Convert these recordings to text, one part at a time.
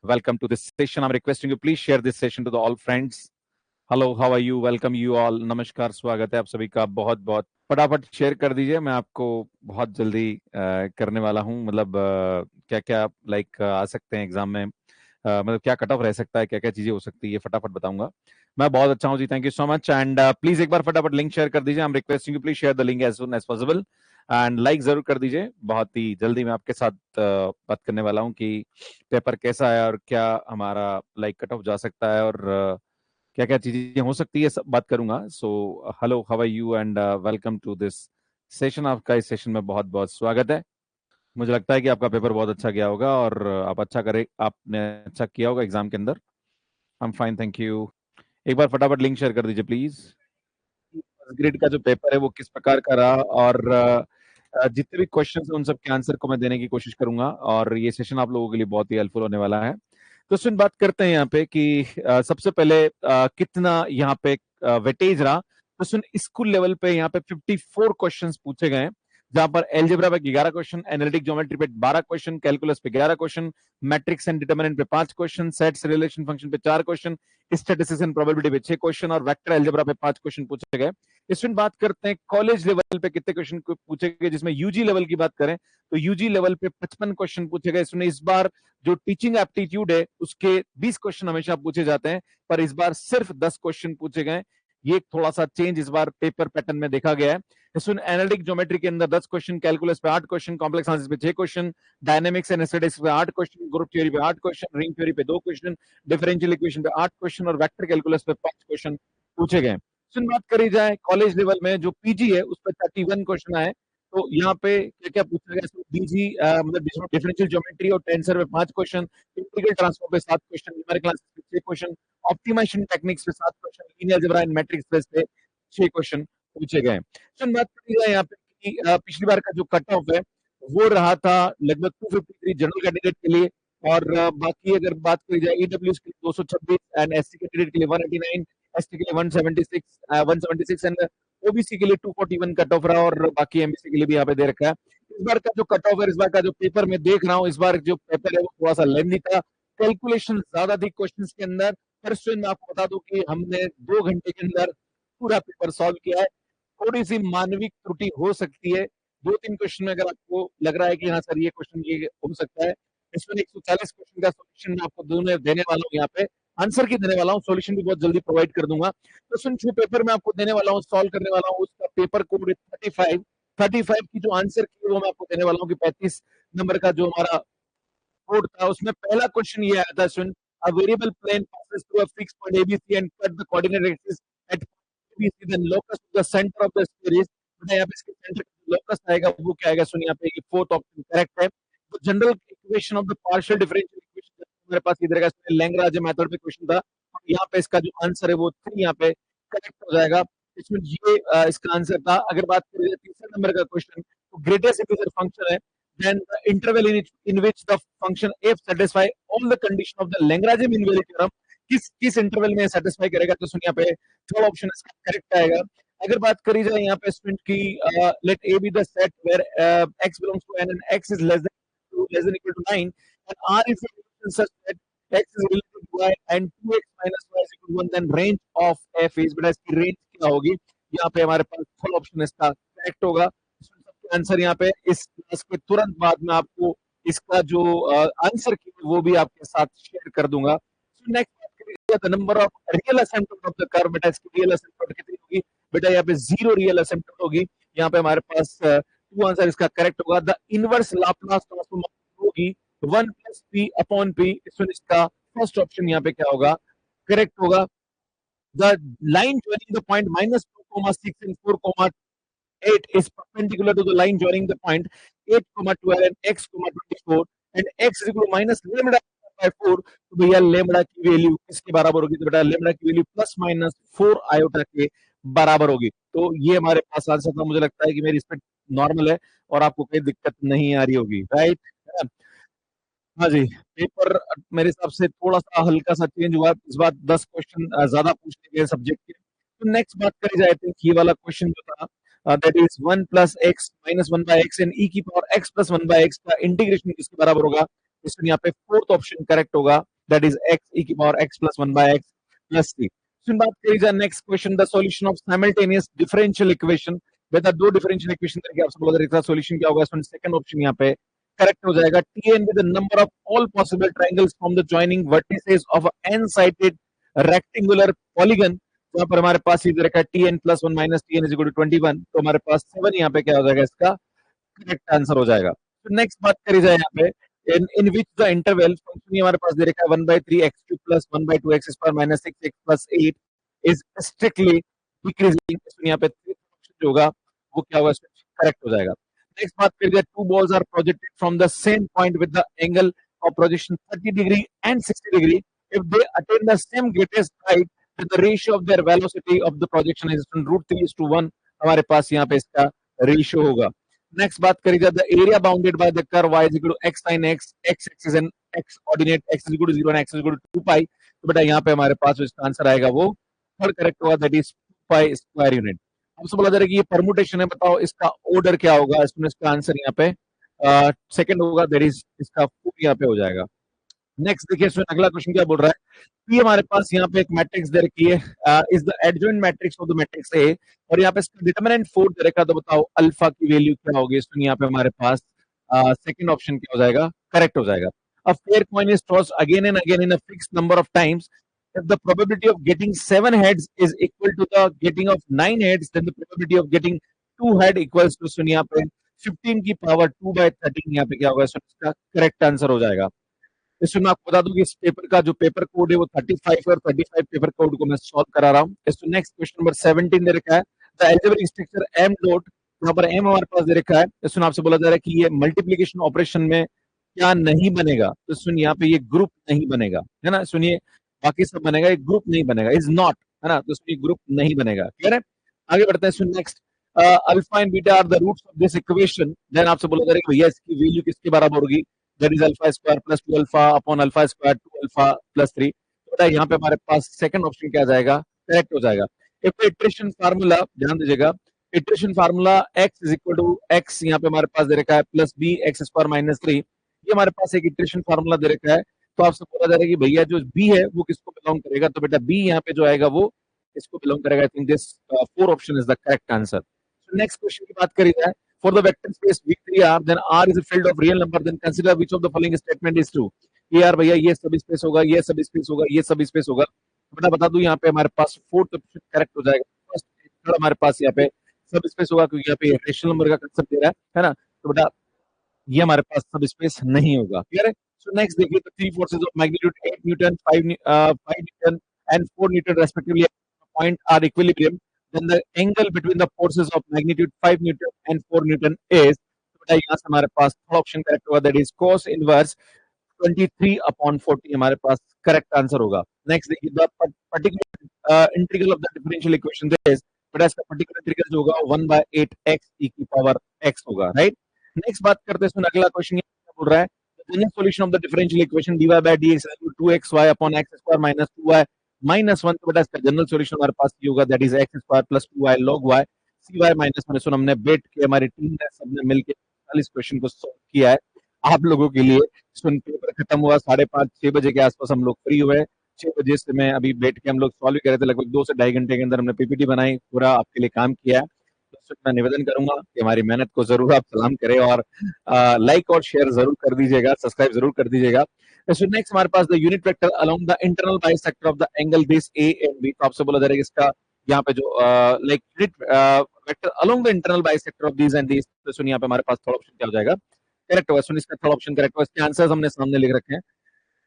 welcome to this session. I'm requesting you please share this session to the all friends. Hello, how are you? Welcome you all. नमस्कार, स्वागत है आप सभी का बहुत बहुत. फटाफट शेयर कर दीजिए, मैं आपको बहुत जल्दी करने वाला हूँ. मतलब क्या क्या लाइक आ सकते हैं एग्जाम में, मतलब क्या कट ऑफ रह सकता है, क्या क्या चीजें हो सकती है, ये फटाफट बताऊंगा. मैं बहुत अच्छा हूँ जी, thank you so much. And please एक बार फटाफट लिंक शेयर कर दीजिए. I am requesting you please share the link as soon as possible. And like जरूर कर दीजिए. बहुत ही जल्दी मैं आपके साथ बात करने वाला हूँ कि पेपर कैसा है और क्या हमारा लाइक कट ऑफ जा सकता है और क्या क्या चीजें हो सकती है, सब बात करूंगा. So hello, how are you and welcome to this session. आपका इस सेशन में बहुत बहुत स्वागत है. मुझे लगता है कि आपका पेपर बहुत अच्छा गया होगा और आप अच्छा करे, आपने अच्छा किया होगा एग्जाम के अंदर. I am fine, thank you. एक बार फटाफट लिंक शेयर कर दीजिए प्लीज. ग्रिड का जो पेपर है वो किस प्रकार का रहा और जितने भी क्वेश्चन हैं उन सब के आंसर को मैं देने की कोशिश करूंगा और ये सेशन आप लोगों के लिए बहुत ही हेल्पफुल होने वाला है. तो सुन, बात करते हैं यहाँ पे कि सबसे पहले कितना यहाँ पे वेटेज रहा. तो सुन, स्कूल लेवल पे यहाँ पे 54 क्वेश्चंस पूछे गए, जहां पर एलजेब्रा पे 11 क्वेश्चन, एनालिटिक ज्योमेट्री पे 12 क्वेश्चन, कैलकुलस पे 11 क्वेश्चन, मैट्रिक्स एंड डिटरमिनेंट पे 5 क्वेश्चन, सेट्स रिलेशन फंक्शन पे 4 क्वेश्चन, स्टैटिस्टिक्स एंड प्रोबेबिलिटी पे 6 क्वेश्चन और वेक्टर एलजेब्रा पे 5 क्वेश्चन पूछे गए. इसमें बात करते हैं कॉलेज लेवल पे कितने क्वेश्चन पूछे गए. जिसमें यूजी लेवल की बात करें तो यूजी लेवल पे 55 क्वेश्चन पूछे गए. इसमें इस बार जो टीचिंग एप्टीट्यूड है उसके 20 क्वेश्चन हमेशा पूछे जाते हैं, पर इस बार सिर्फ 10 क्वेश्चन पूछे गए. ये थोड़ा सा चेंज इस बार पेपर पैटर्न में देखा गया है. इसमें एनालिटिक ज्योमेट्री के अंदर 10 क्वेश्चन, कैलकुलस पे 8 क्वेश्चन, कॉम्प्लेक्स एनालिसिस पे 6 क्वेश्चन, डायनेमिक्स एंड स्टैटिस्टिक्स पे 8 क्वेश्चन, ग्रुप थ्योरी पे 8 क्वेश्चन, रिंग थ्योरी पे 2 क्वेश्चन, डिफरेंशियल इक्वेशन पे 8 क्वेश्चन और वेक्टर कैलकुलस पे 5 क्वेश्चन पूछे गए. बात करी जाए कॉलेज लेवल में जो पीजी है उस पर 31 क्वेश्चन आए. तो यहाँ पे क्या क्या पूछा गया. बीजी मतलब डिफरेंशियल ज्योमेट्री और टेंसर में 5 क्वेश्चन, इंटीग्रल ट्रांसफॉर्म पे 7 क्वेश्चन, न्यूमेरिकल एनालिसिस पे 6 क्वेश्चन, ऑप्टिमाइजेशन टेक्निक्स पे 7 question, linear algebra and matrix पे 6 क्वेश्चन पूछे गए. बात करी जाए यहाँ पे कि पिछली बार का जो कट ऑफ है वो रहा था लगभग 253 जनरल कैंडिडेट के लिए और बाकी अगर बात करी जाए ईडब्ल्यूएस के लिए 226 एंड एससी कैंडिडेट के लिए 189, एसटी के लिए 176 एंड ओबीसी के लिए 241 कट ऑफ रहा और बाकी एमबीसी के लिए भी यहाँ पे दे रखा है. इस बार का जो कट ऑफ है, इस बार का जो पेपर में देख रहा हूँ, इस बार जो पेपर है वो थोड़ा सा लेंथी था, कैलकुलेशन ज्यादा थी क्वेश्चंस के अंदर. पर मैं आपको बता दूं कि हमने 2 घंटे के अंदर पूरा पेपर सॉल्व किया है. थोड़ी सी मानविक त्रुटि हो सकती है 2-3 क्वेश्चन में, अगर आपको लग रहा है कि हाँ सर ये क्वेश्चन ये हो सकता है. इसमें 140 क्वेश्चन का सोल्यूशन मैं आपको देने वाला हूँ, यहाँ पे आंसर की देने वाला हूँ, सॉल्यूशन भी बहुत जल्दी प्रोवाइड कर दूंगा. तो सुन, जो पेपर मैं आपको देने वाला हूँ, सॉल्व करने वाला हूँ, उसका पेपर कोड 35 की जो आंसर की वो मैं आपको देने वाला हूँ कि 35 नंबर का जो हमारा कोड था उसमें पहला क्वेश्चन ये आया था. सुन, a variable plane passes through a fixed point ABC and cut the coordinate axis at ABC, then locus to the center of the sphere is. बेटा यहाँ पे इसके सेंटर का लोकस आएगा वो क्या आएगा. सुन, यहाँ पे ये फोर्थ ऑप्शन करेक्ट है. तो general equation of the partial differential equation मेरे पास इधर का लैंग्राज मेथड पे क्वेश्चन था. यहाँ पे इसका जो आंसर है वो 3 यहाँ पे करेक्ट हो जाएगा. इसमें ये इसका आंसर था. अगर बात करें तीसरे नंबर का क्वेश्चन, तो ग्रेटेस्ट इंटीजर फंक्शन है, then the interval in which the function f satisfy all the condition of the Lagrangian mean value theorem, किस इंटरवल में सेटिस्फाई करेगा. तो सुन, यहाँ पे थर्ड ऑप्शन इसका करेक्ट आएगा. अगर बात करी जाए यहाँ पे स्टूडेंट की, let A be the set where x belongs to n and x is less than equal to 9 and r is a function such that x is related to y and 2x minus y is equal to 1, then range of f is, बेटा इसकी range क्या होगी. यहाँ पे हमारे पास third option इसका correct होगा. आंसर यहाँ पे इस क्लास के तुरंत बाद में आपको इसका जो आंसर की वो भी आपके साथ शेयर कर दूंगा. नेक्स्ट बात करिए the number of real asymptote of the curve. बेटा इसकी रियल असिम्पटोट कितनी होगी. बेटा यहाँ पे 0 रियल असिम्पटोट होगी. यहाँ पे हमारे पास 2 आंसर इसका करेक्ट होगा. द इनवर्स लाप्लास ट्रांसफॉर्म होगी 1 + p अपॉन p. इसका फर्स्ट ऑप्शन यहाँ पे क्या होगा, करेक्ट होगा. The line joining the point -2,6 and 4,8 is perpendicular to the line joining the point 8,12 and x,24 and x is equal to minus lambda by 4. तो भैया lambda की value किसके बराबर होगी. तो बेटा लेमड़ा की वैल्यू +-4 आयोटा के बराबर होगी. तो ये हमारे पास आंसर था. मुझे लगता है कि मेरी स्पीड नॉर्मल है और आपको कोई दिक्कत नहीं आ रही होगी, राइट. हाँ जी, पेपर मेरे हिसाब से थोड़ा सा हल्का सा चेंज हुआ. इस बार 10 क्वेश्चन ज्यादा पूछे गए सब्जेक्ट के. तो नेक्स्ट बात करी जाए तो ये वाला क्वेश्चन जो था, that is 1 + x - 1 by x and e की पावर x + 1 by x का इंटीग्रेशन किसके बराबर होगा. इसमें यहाँ पे फोर्थ ऑप्शन करेक्ट होगा. that is x e की power x plus 1 by x plus 3. So बात करी जाए next question, the solution of simultaneous differential equation. बेटा दो डिफरेंशियल इक्वेशन करके आपसे बोला इसका सॉल्यूशन क्या होगा, इसमें सेकंड ऑप्शन यहाँ पे करेक्ट हो जाएगा. Tn with the number of all possible triangles from the joining vertices of a n-sided rectangular polygon. तो यहाँ पर हमारे पास ये रखा है Tn plus 1 minus Tn is equal to 21. तो हमारे पास 7 यहाँ पे क्या हो जाएगा, इसका करेक्ट आंसर हो जाएगा. तो नेक्स्ट बात करी जाए यहाँ पे in which the interval function हमारे पास दे रखा है 1/3 x cube plus 1/2 x square minus 6x plus 8 is strictly decreasing. इसमें यहाँ पे जो होगा वो क्या होगा, करेक्ट हो जाएगा. नेक्स्ट बात करिए, two balls are projected from the same point with the angle of projection 30 degree and 60 degree if they attain the same greatest height the ratio of their velocity of the projection is √3:1. हमारे पास यहाँ पे इसका ratio होगा. Next बात करी जाए, the area bounded by the curve y is equal to x sin x, x axis and x coordinate x is equal to 0 and x is equal to 2 pi. तो बेटा यहाँ पे हमारे पास इसका आंसर आएगा वो थर्ड करेक्ट होगा, that is 2 pi square unit. हमसे बोला जा रहा है कि ये परमुटेशन है, बताओ इसका ऑर्डर क्या होगा. इसमें इसका आंसर यहाँ पे सेकंड होगा, दैट इज इसका 4 यहाँ पे हो जाएगा. नेक्स्ट देखिए, इसमें अगला क्वेश्चन क्या बोल रहा है. ये हमारे पास यहाँ पे एक मैट्रिक्स दे रखी है, is the adjoint matrix of the matrix ए, और यहाँ पे इसका डिटरमिनेंट 4 दे रखा. तो बताओ अल्फा की वैल्यू क्या होगी. इसमें यहाँ पे हमारे पास सेकंड ऑप्शन क्या हो जाएगा, करेक्ट हो जाएगा. A fair coin is tossed again and again in a fixed number of times. If the probability of getting 7 heads is equal to the getting of 9 heads, then the probability of getting 2 head equals to सुन यहाँ पे 15 की power 2/13. यहाँ पे क्या होगा, इसका correct answer हो जाएगा. इसमें मैं आपको बता दूं कि इस पेपर का जो पेपर कोड है वो 35 और 35 पेपर कोड को मैं सॉल्व करा रहा हूँ. इसमें नेक्स्ट क्वेश्चन नंबर 17 दे रखा है, the algebraic structure m dot. यहाँ पर m हमारे पास दे रखा है. इसमें आपसे बोला जा रहा है कि ये मल्टीप्लीकेशन ऑपरेशन में क्या नहीं बनेगा. तो सुनिए यहाँ पे ये ग्रुप नहीं बनेगा, है ना. सुनिए बाकी सब बनेगा, एक ग्रुप नहीं बनेगा, इज नॉट, है ना. तो सुनिए ग्रुप नहीं बनेगा. क्लियर है. आगे बढ़ते हैं. सुन next, alpha and beta are the roots of this equation. Then आपसे बोला जा रहा है कि भैया इसकी वैल्यू किसके बराबर होगी. That is alpha square plus 2 alpha upon alpha square 2 alpha plus 3. तो यहाँ पे हमारे पास सेकंड ऑप्शन क्या जाएगा, करेक्ट हो जाएगा. इफ इटरेशन फार्मूला ध्यान दीजिएगा, iteration formula x is equal to x यहाँ पे हमारे पास दे रखा है plus b x square minus 3. ये हमारे पास एक इटरेशन फार्मूला दे रखा है. तो आपसे बोला जा रहा है कि भैया जो b है वो किसको बिलोंग करेगा. तो बेटा b यहाँ पे जो आएगा वो किसको बिलोंग करेगा. I think this 4 option is the correct answer. Next question की बात करी जाए, for the vector space V3R, then R is a field of real number, then consider which of the following statement is true. ये यार भैया ये सब space होगा, ये सब स्पेस होगा, ये सब स्पेस होगा. बेटा बता दूं यहाँ पे हमारे पास फोर्थ ऑप्शन करेक्ट हो जाएगा. फर्स्ट थर्ड हमारे पास यहाँ पे सब स्पेस होगा क्योंकि यहाँ पे रेशनल नंबर का कंसेप्ट दे रहा है ना. तो बेटा ये हमारे पास सब स्पेस नहीं होगा. क्लियर है. सो नेक्स्ट देखिए, the three forces of magnitude 8 Newton, 5 Newton and 4 Newton respectively point are equilibrium. Then the angle between the forces of magnitude 5 Newton and 4 Newton is, तो बेटा यहाँ से हमारे पास थर्ड ऑप्शन करेक्ट होगा, दैट इज cos इनवर्स 23/40 हमारे पास correct answer होगा. नेक्स्ट देखिए, the particular integral of the differential equation is, बेटा इसका पर्टिकुलर इंटीग्रल जो होगा 1/8x e की पावर x होगा. राइट. नेक्स्ट बात करते हैं, अगला क्वेश्चन क्या बोल रहा है, the general solution of the differential equation dy/dx is equal to 2xy upon x square minus 2y minus 1. तो बेटा इसका जनरल सॉल्यूशन हमारे पास ये होगा, that is x square plus 2y log y cy minus 1. सुन हमने बैठ के हमारी टीम ने सबने मिलकर 40 क्वेश्चन को सॉल्व किया है आप लोगों के लिए. सुन पेपर खत्म हुआ 5:30 6 बजे के आसपास हम लोग फ्री हुए. 6 बजे से मैं अभी बैठ के हम लोग सॉल्व कर रहे थे. लगभग 2 से 2.5 घंटे के अंदर हमने पीपीटी बनाई, पूरा आपके लिए काम किया. तो मैं निवेदन करूंगा कि हमारी मेहनत को जरूर आप सलाम करें और लाइक और शेयर जरूर कर दीजिएगा, सब्सक्राइब जरूर कर दीजिएगा. नेक्स्ट हमारे पास the unit vector along the internal bisector of the angle base a and b. तो आपसे बोला जा रहा है कि इसका यहाँ पे जो like unit vector along the internal bisector of these and these. तो सुन यहाँ पे हमारे पास थर्ड ऑप्शन क्या हो जाएगा, करेक्ट होगा. सुन इसका थर्ड ऑप्शन करेक्ट होगा. इसके आंसर्स हमने सामने लिख रखे हैं.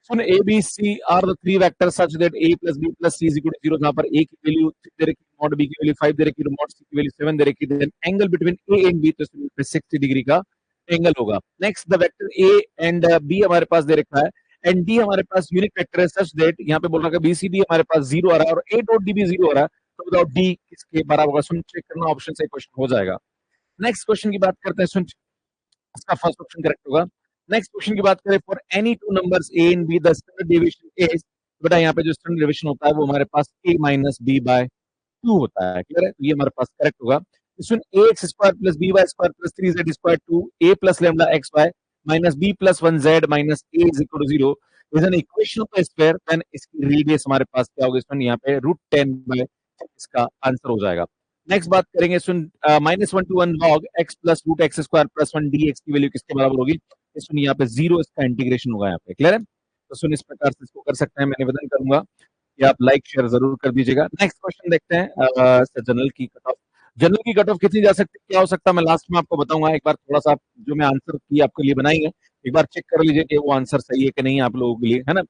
सुन A B C are the three vectors such that a plus b plus c is equal to 0. जहां पर a की वैल्यू 3 दे रखी, mod b की वैल्यू 5 दे रखी, mod c की वैल्यू 7 दे रखी. Then angle between a and b तो 60 डिग्री का एंगल होगा. Next the vector a and b हमारे पास दे रखा है एंड d हमारे पास यूनिट वेक्टर है सच दैट यहाँ पे बोल रहा है bcd हमारे पास 0 आ रहा है और a डॉट d भी 0 आ रहा है. तो बताओ d किसके बराबर होगा. सुन चेक करना, ऑप्शन से क्वेश्चन हो जाएगा. नेक्स्ट क्वेश्चन की बात करते हैं. सुन इसका फर्स्ट ऑप्शन करेक्ट होगा. नेक्स्ट क्वेश्चन की बात करें, for any two numbers a and b the standard deviation is. बेटा यहाँ पे जो स्टैंडर्ड डेविएशन होता है वो हमारे पास a माइनस b बाय 2 होता है. क्लियर है. तो ये हमारे पास करेक्ट होगा. इसमें ax square plus by square plus 3z square 2 a plus lambda xy minus b plus 1z minus a is equal to 0. Is an equation of square, then इसकी रेडियस हमारे पास क्या होगी इसमें, यहाँ पे √10/, इसका आंसर हो जाएगा। नेक्स्ट बात करेंगे सुन, -1 to 1 log x plus √x² plus 1 dx की वैल्यू किसके बराबर होगी, सुन यहाँ पे 0 इसका इंटीग्रेशन होगा, यहाँ पे क्लियर है। तो सुन इस प्रकार से इसको कर सकते हैं, मैं निवेदन करूंगा कि आप लाइक शेयर जरूर कर दीजिएगा। नेक्स्ट क्वेश्चन देखते हैं, जनरल की कट ऑफ, जनरल की कट ऑफ कितनी जा सकती है, क्या हो सकता है, मैं लास्ट में आपको बताऊंगा। एक बार थोड़ा सा जो मैं आंसर की आपके लिए बनाई है, एक बार चेक कर लीजिए कि वो आंसर सही है कि नहीं आप लोगों के लिए, है ना।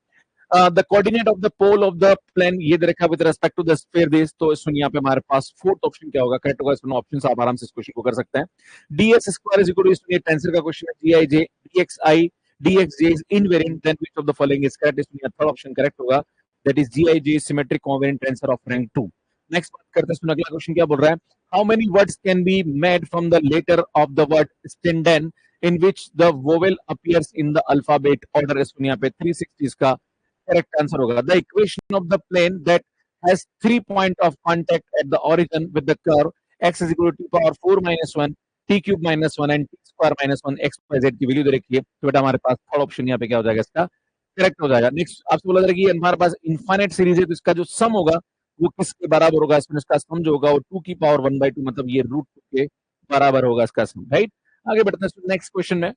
The coordinate of the pole of the plane, ये दे रखा with respect to the sphere this, तो इसमें यहाँ पे हमारे पास फोर्थ ऑप्शन क्या होगा, करेक्ट होगा। इसमें ऑप्शन आप आराम से इस क्वेश्चन को कर सकते हैं। dx² इज इक्वल टू, इसमें टेंसर का क्वेश्चन है, gij dxi dxj is invariant, then which of the following is correct, इसमें थर्ड ऑप्शन करेक्ट होगा, that is gij symmetric covariant tensor of rank 2। Next बात करते हैं, इसमें अगला क्वेश्चन क्या बोल रहा है, how many words can be made from the letter of the word standing in which the vowel appears in the alphabet order, इसमें यहाँ पे 360 इसका correct answer होगा। The equation of the plane that has 3 point of contact at the origin with the curve x is equal to t⁴ - 1 t³ - 1 and t² - 1 x y z की value दे रखी है, तो बेटा हमारे पास थर्ड ऑप्शन यहाँ पे क्या हो जाएगा, इसका करेक्ट हो जाएगा। नेक्स्ट आपसे बोला जाएगा कि हमारे पास इनफाइनाइट सीरीज है, तो इसका जो सम होगा वो किसके बराबर होगा, इसमें इसका सम जो होगा वो 2⁴ मतलब ये √2 के बराबर होगा इसका सम, राइट। आगे बढ़ते हैं नेक्स्ट क्वेश्चन में,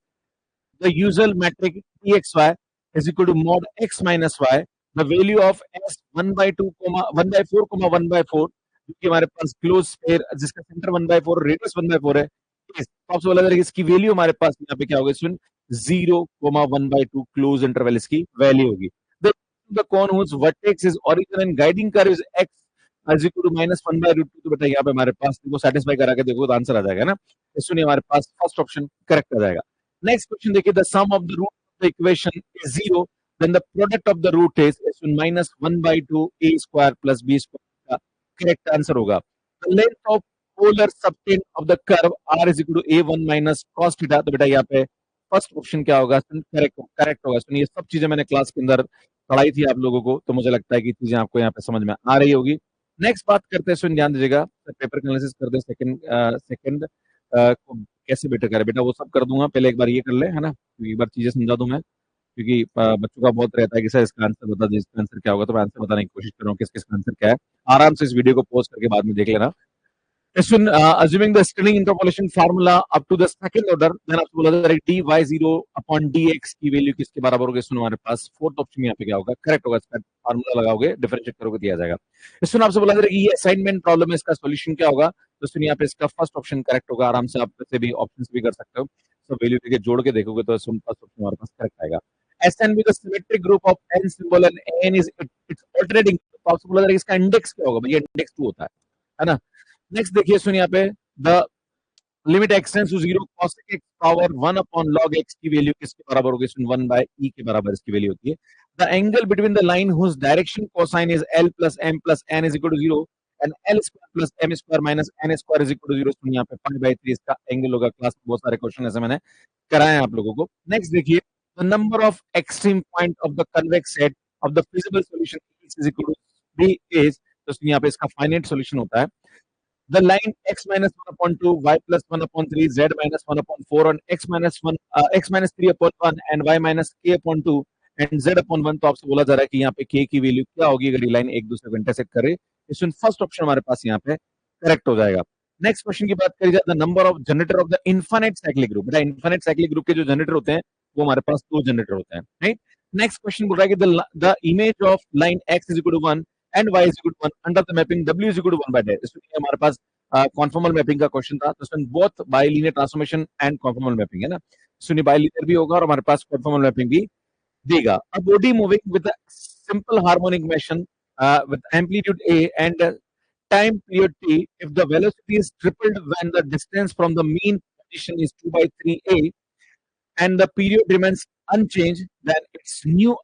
the usual metric Txy is equal to mod x minus y, the value of s 1/2, 1/4, 1/4, जो कि हमारे पास क्लोज स्फीयर जिसका सेंटर 1/4 रेडियस 1/4 है, तो आपसे बोला जाएगा इसकी वैल्यू हमारे पास यहाँ पे क्या होगा, इसमें 0, 1/2 क्लोज इंटरवल इसकी वैल्यू होगी। The cone whose vertex is origin and guiding curve is x is equal to -1/√2, तो बेटा यहाँ पे हमारे पास इसको सेटिस्फाई करा के देखो तो आंसर आ जाएगा ना, इसमें हमारे पास फर्स्ट ऑप्शन करेक्ट आ जाएगा। नेक्स्ट क्वेश्चन देखिए, the sum of the root of the equation is 0, then the product of the root is -1/2 a² plus b² का करेक्ट आंसर होगा। द लेंथ ऑफ पोलर सबटेन of the curve r is equal to a1 minus cos theta, तो बेटा यहाँ पे first option क्या होगा, correct correct होगा। सुनिए, ये सब चीजें मैंने क्लास के अंदर पढ़ाई थी आप लोगों को, तो मुझे लगता है कि चीजें आपको यहाँ पे समझ में आ रही होगी। नेक्स्ट बात करते हैं, सुन ध्यान दीजिएगा, पेपर का एनालिसिस कर दे, सेकंड को कैसे बेटर करे, बेटा वो सब कर दूंगा, पहले एक बार ये कर ले, है ना, एक बार चीजें समझा दूं मैं, क्योंकि बच्चों का बहुत रहता है कि सर इसका आंसर बता दीजिए, इसका आंसर क्या होगा, तो मैं आंसर बताने की कोशिश कर रहा हूँ, किस किसका आंसर क्या है। आराम से इस वीडियो को पॉज करके बाद में देख लेना। Question, assuming the Stirling interpolation formula up to the second order, then आपको बोला जाएगा dy0 upon dx की वैल्यू किसके बराबर होगी, इसमें हमारे पास फोर्थ ऑप्शन यहाँ पे क्या होगा, करेक्ट होगा, इसका फार्मूला लगाओगे, डिफरेंशिएट करोगे, दिया जाएगा। इसमें आपसे बोला जाएगा कि ये असाइनमेंट प्रॉब्लम है, इसका सॉल्यूशन क्या होगा, तो इसमें यहाँ पे इसका फर्स्ट ऑप्शन करेक्ट होगा, आराम से आप वैसे भी ऑप्शंस भी कर सकते हो, तो वैल्यू देके जोड़ के देखोगे तो फर्स्ट ऑप्शन हमारे पास करेक्ट आएगा। Sn with a symmetric group of n symbol and n is its alternating, तो आपसे बोला जाएगा इसका इंडेक्स क्या होगा, भैया इंडेक्स 2 होता है ना। नेक्स्ट देखिए, सुनिए यहाँ पे the limit x tends to 0 cosec x power 1 upon log x की वैल्यू किसके बराबर होगी, इसमें 1/e के बराबर इसकी वैल्यू होती है। The angle between the line whose direction cosine is l plus m plus n is equal to 0 and l² plus m² minus n² is equal to 0, इसमें यहाँ पे π/3 इसका एंगल होगा। क्लास में बहुत सारे क्वेश्चन ऐसे मैंने कराए हैं आप लोगों को। नेक्स्ट देखिए, the number of extreme point of the convex set of the feasible solution is equal to 3 is, तो इसमें यहाँ पे इसका फाइनाइट सॉल्यूशन होता है। The line x minus 1 upon 2, y plus 1 upon 3, z minus 1 upon 4, and x minus 3 upon 1, and y minus k upon 2, and z upon 1, तो आपसे बोला जा रहा है कि यहाँ पे k की वैल्यू क्या होगी अगर ये लाइन एक दूसरे को इंटरसेक्ट करे, इसमें फर्स्ट ऑप्शन हमारे पास यहाँ पे करेक्ट हो जाएगा। नेक्स्ट क्वेश्चन की बात करी जाए, the number of generator off the infinite cyclic group, बेटा इनफाइनाइट साइक्लिक ग्रुप के जो जनरेटर होते हैं वो हमारे पास 2 जनरेटर होते हैं, राइट। नेक्स्ट क्वेश्चन बोल रहा है कि the image of line x is equal to 1 and y is equal to 1 under the mapping w is equal to 1/2, इसमें हमारे पास कॉन्फॉर्मल मैपिंग का क्वेश्चन था, तो इसमें both bilinear transformation and conformal mapping है ना, सुनिए बाइलिनियर भी होगा और हमारे पास कॉन्फॉर्मल मैपिंग भी देगा। A body moving with a simple harmonic motion with amplitude a and time period t, if the velocity is tripled when the distance from the mean position is 2/3a and the period remains unchanged, then its new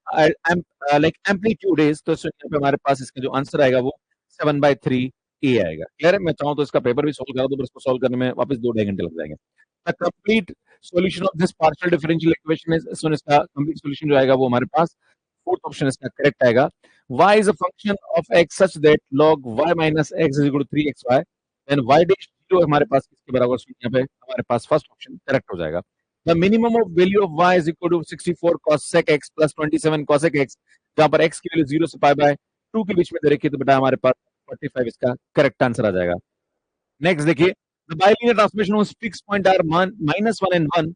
like amplitude is, तो यहाँ पे हमारे पास इसका जो answer आएगा वो 7/3a आएगा। Clear है, मैं चाहूँ तो इसका पेपर भी सॉल्व करा दो, पर इसको सॉल्व करने में वापस 2-2.5 घंटे लग जाएंगे। The complete solution of this partial differential equation is, इसका कंप्लीट सॉल्यूशन जो आएगा वो हमारे पास फोर्थ ऑप्शन इसका करेक्ट आएगा। y is a function of x such that log y minus x is equal to 3xy, then y dash 0 हमारे पास किसके बराबर, यहाँ पे हमारे पास फर्स्ट ऑप्शन करेक्ट हो जाएगा। The minimum of value of y is equal to 64 cos sec x plus 27 cosec x, जहां पर x की वैल्यू 0 से पाई बाय 2 के बीच में दे रखी है, तो बेटा हमारे पास 45 इसका करेक्ट आंसर आ जाएगा। नेक्स्ट देखिए, the bilinear transformation of fix point are -1 and 1,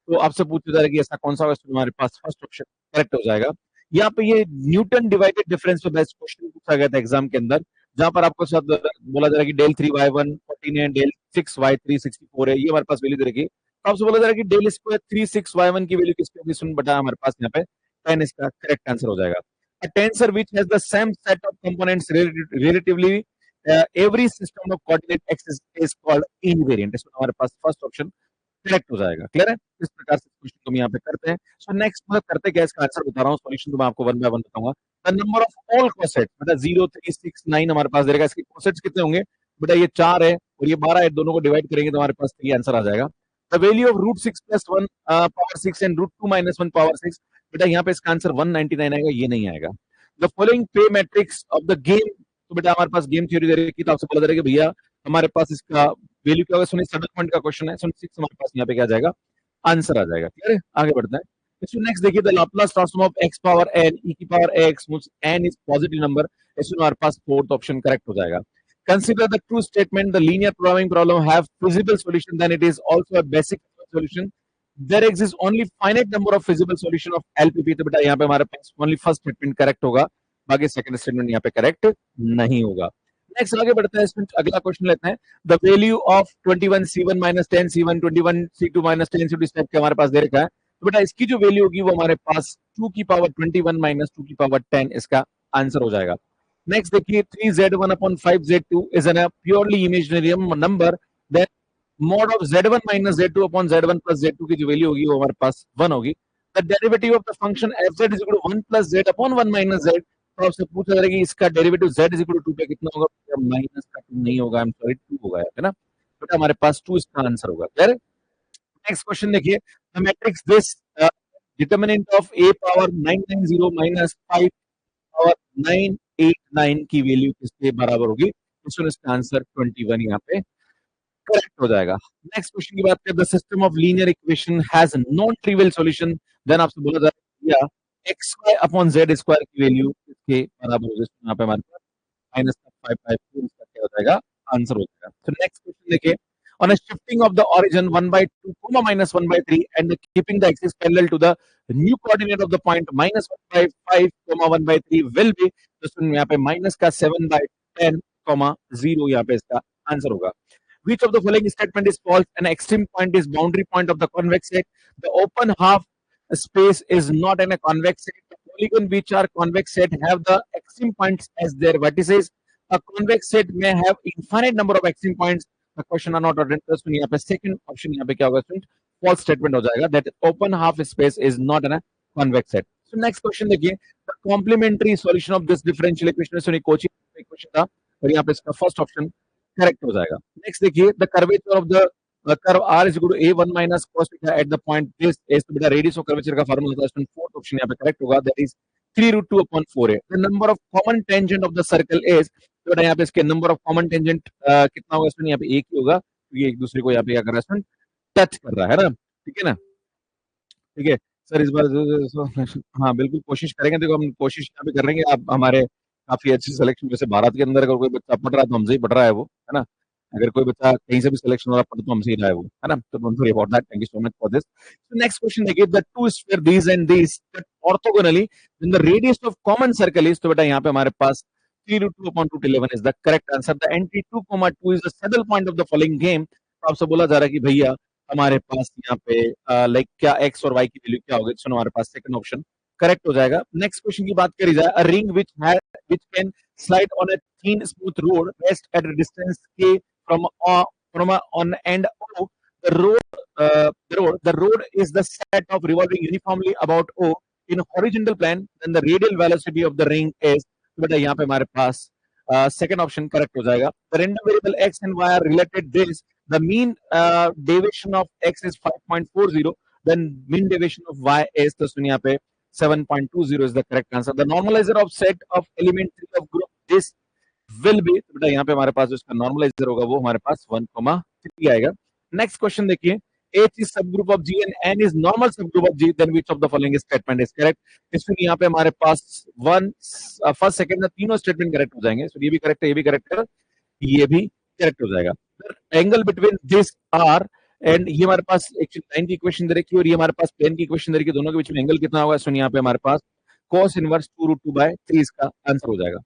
तो आपसे पूछा जा रहा है कि ऐसा कौन सा होगा, तो हमारे पास फर्स्ट ऑप्शन करेक्ट हो जाएगा। यहाँ पे ये न्यूटन डिवाइडेड डिफरेंस पे बेस्ट क्वेश्चन पूछा गया था एग्जाम के अंदर, जहां पर आपको साथ बोला जा रहा है कि डेल 3y1 14 है, डेल 6y3 64 है, ये हमारे पास वैल्यू दे रखी है। तो आपसे बोला जा रहा है कि डेल स्क्वायर 36y1 की वैल्यू किसकी होगी, सुन बटा हमारे पास यहाँ पे 10 इसका करेक्ट आंसर हो जाएगा। A tensor which has the same set of components relatively every system of coordinate axis is called invariant, इसमें हमारे पास फर्स्ट ऑप्शन करेक्ट हो जाएगा। क्लियर है, इस प्रकार से क्वेश्चन को हम यहाँ पे करते हैं। सो नेक्स्ट मतलब करते क्या, इसका आंसर बता रहा हूँ, सॉल्यूशन तो मैं आपको वन बाय वन बताऊंगा। The number of all cosets मतलब 0 3 6 9 हमारे पास दे देगा, इसके कोसेट्स कितने होंगे बेटा, ये 4 है और ये 12 है, दोनों को डिवाइड करेंगे तो हमारे पास 3 आंसर आ जाएगा। The value of root 6 plus 1 power 6 and root 2 minus 1 power 6, बेटा यहाँ पे इसका आंसर 199 आएगा, ये नहीं आएगा। द फॉलोइंग पे मैट्रिक्स ऑफ द गेम, तो बेटा हमारे पास गेम थ्योरी दे रखी, तो आपसे बोला जा रहा है कि भैया हमारे पास इसका वैल्यू क्या होगा, सुनिए 7 पॉइंट का क्वेश्चन है, सुनिए 6 हमारे पास यहाँ पे क्या आ जाएगा, आंसर आ जाएगा। क्लियर है, आगे बढ़ते हैं। इसमें नेक्स्ट देखिए, the Laplace transform of x power n e की power x which n is positive number, इसमें हमारे पास फोर्थ ऑप्शन करेक्ट हो जाएगा। Consider the true statement, the linear programming problem have feasible solution, then it is also a basic solution, there exist only finite number of feasible solution of LPP, तो बेटा यहाँ पे हमारे पास only first statement correct होगा, बाकी second statement यहाँ पे करेक्ट नहीं होगा। नेक्स्ट आगे बढ़ते हैं, इसमें अगला क्वेश्चन लेते हैं। The value of 21c1 minus 10c1 21c2 minus 10c2 इस टाइप के हमारे पास दे रखा है, तो बेटा इसकी जो वैल्यू होगी वो हमारे पास 2 की पावर 21 माइनस 2 की पावर 10 इसका आंसर हो जाएगा। नेक्स्ट देखिए, 3z1 upon 5z2 is an purely imaginary number, then mod of z1 minus z2 upon z1 plus z2 की जो वैल्यू होगी वो हमारे पास 1 होगी। The derivative of the function fz is equal to 1 plus z upon 1 minus z, तो आपसे पूछा जा रहा है कि इसका derivative z is equal to 2 पे कितना होगा, माइनस का 2 नहीं होगा, आई एम सॉरी 2 होगा, है ना बेटा, हमारे पास 2 इसका आंसर होगा। क्लियर। नेक्स्ट क्वेश्चन देखिए, the matrix this determinant of a power 990 minus 5 power 989 की वैल्यू किसके बराबर होगी, तो इसका आंसर 21 यहाँ पे करेक्ट हो जाएगा। नेक्स्ट क्वेश्चन की बात करें, the system of linear equation has non trivial solution, then आपसे बोला जा रहा है X square upon Z square की वैल्यू किसके बराबर होगी, यहाँ पे हमारे पास माइनस का 5/4 इसका क्या हो जाएगा, आंसर हो जाएगा। तो नेक्स्ट क्वेश्चन देखिए, on a shifting of the origin 1/2 comma minus 1/3 and keeping the axis parallel to the new coordinate of the point minus 1/5 comma 1/3 will be, तो सुन यहाँ पे माइनस का 7/10 comma 0 यहाँ पे इसका आंसर होगा। Which of the following statement is false? An extreme point is boundary point of the convex set. The open half space is not in a convex set. The polygon which are convex set have the extreme points as their vertices. A convex set may have infinite number of extreme points. The question are not addressed. यहाँ पे second option यहाँ पे क्या होगा student, false statement हो जाएगा, that open half space is not in a convex set. So next question देखिए, the complementary solution of this differential equation, सुनिए कोची इक्वेशन था और यहाँ पे इसका फर्स्ट ऑप्शन करेक्ट हो जाएगा। नेक्स्ट देखिए, the curvature of the curve r is equal to a1 minus cos theta at the point this is, तो बेटा रेडियस ऑफ कर्वेचर का फार्मूला होता है, फोर्थ ऑप्शन यहाँ पे करेक्ट होगा, that is 3√2 upon 4a। The number of common tangent of the circle is, तो बेटा यहाँ पे इसके नंबर ऑफ कॉमन टेंजेंट कितना होगा स्टूडेंट, यहाँ पे एक ही होगा, ये एक दूसरे को यहाँ पे क्या कर रहा है स्टूडेंट, टच कर रहा है ना, ठीक है ना। ठीक है सर, इस बार हाँ बिल्कुल कोशिश करेंगे, देखो हम कोशिश यहाँ पे कर रहे हैं, आप हमारे काफी अच्छी सिलेक्शन, वैसे भारत के अंदर अगर कोई बच्चा पढ़ रहा है तो हमसे ही पढ़ रहा है वो, है ना, अगर कोई बच्चा कहीं से भी सिलेक्शन हो रहा है तो हमसे ही रहा है वो, है ना, तो don't worry about that, thank you so much for this. Next question देखिए, the two sphere these and these cut orthogonally when the radius of common circle is, तो बेटा यहाँ पे हमारे पास 3√2 upon root 11 is the correct answer. The entry 2,2 is the saddle point of the following game. तो आपसे बोला जा रहा है कि भैया हमारे पास यहाँ पे लाइक क्या x और y की वैल्यू क्या होगी, तो हमारे पास सेकंड ऑप्शन करेक्ट हो जाएगा। नेक्स्ट क्वेश्चन की बात करी जाए, a ring which can slide on a thin smooth road rest at a distance k from a on end O. The road is the set of revolving uniformly about O in horizontal plane. Then the radial velocity of the ring is, तो बेटा यहाँ पे हमारे पास second option correct हो जाएगा। The random variable x and y are related this. The mean deviation of x is 5.40. Then mean deviation of y is, तो सुनिए यहाँ पे 7.20 is the correct answer. The normalizer of set of element 3 of group this will be, तो बेटा यहाँ पे हमारे पास जो इसका नॉर्मलाइजर होगा वो हमारे पास 1,3 आएगा। नेक्स्ट क्वेश्चन देखिए, H is subgroup of G and N is normal subgroup of G, then which of the following statement is correct? इसमें यहाँ पे हमारे पास फर्स्ट सेकंड तीनों स्टेटमेंट करेक्ट हो जाएंगे. So ये भी करेक्ट है, ये भी करेक्ट है, ये भी करेक्ट हो जाएगा. Angle between this R and ये हमारे पास एक्चुअली लाइन की इक्वेशन दे रखी है और ये हमारे पास प्लेन की इक्वेशन दे रखी है. दोनों के बीच में एंगल कितना होगा? सुन यहाँ पे हमारे पास cos इनवर्स 2√2/3 इसका आंसर हो जाएगा.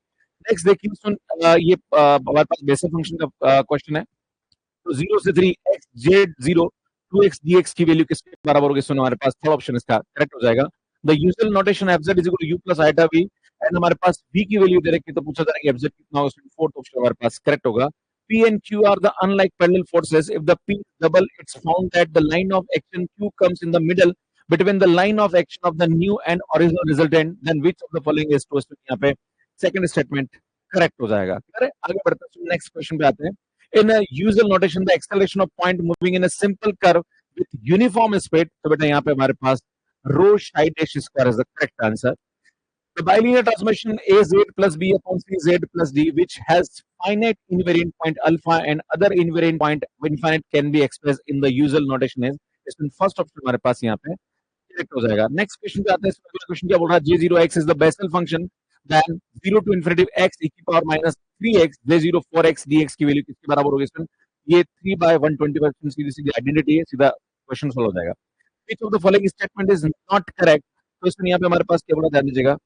नेक्स्ट देखिए सुन, ये हमारे पास बेसिक फंक्शन का क्वेश्चन है. तो 0 से 3 x z 0 2x dx की वैल्यू किसके बराबर होगी? सुनो हमारे पास थर्ड ऑप्शन इसका करेक्ट हो जाएगा. The usual notation fz is equal to u plus iota v and हमारे पास v की वैल्यू दे रखी है तो पूछा जा रहा है कि fz कितना होगा. फोर्थ ऑप्शन हमारे पास करेक्ट होगा. p and q are the unlike parallel forces. If the p is double, it's found that the line of action q comes in the middle between the line of action of the new and original resultant. Then which of the following is true? यहाँ पे second statement correct हो जाएगा. आगे बढ़ते हैं, next question पे आते हैं. In a usual notation, the acceleration of point moving in a simple curve with uniform speed. तो बेटा यहाँ पे हमारे पास rho psi dash square is the correct answer. The bilinear transformation AZ plus B upon CZ plus D, which has finite invariant point alpha and other invariant point infinite can be expressed in the usual notation is. इसमें first option हमारे पास यहाँ पे correct हो जाएगा. Next question पे आते हैं. अगला क्वेश्चन क्या बोल रहा है? J0x is the Bessel function then 0 to infinity x e की power minus 3x J0 4x dx की वैल्यू किसके बराबर होगी? इसमें ये 3/125 सीधी सीधी आइडेंटिटी है, सीधा क्वेश्चन सॉल्व हो जाएगा. Which of the following statement is not correct? तो इसमें यहाँ पे हमारे पास क्या बोला, ध्यान दीजिएगा.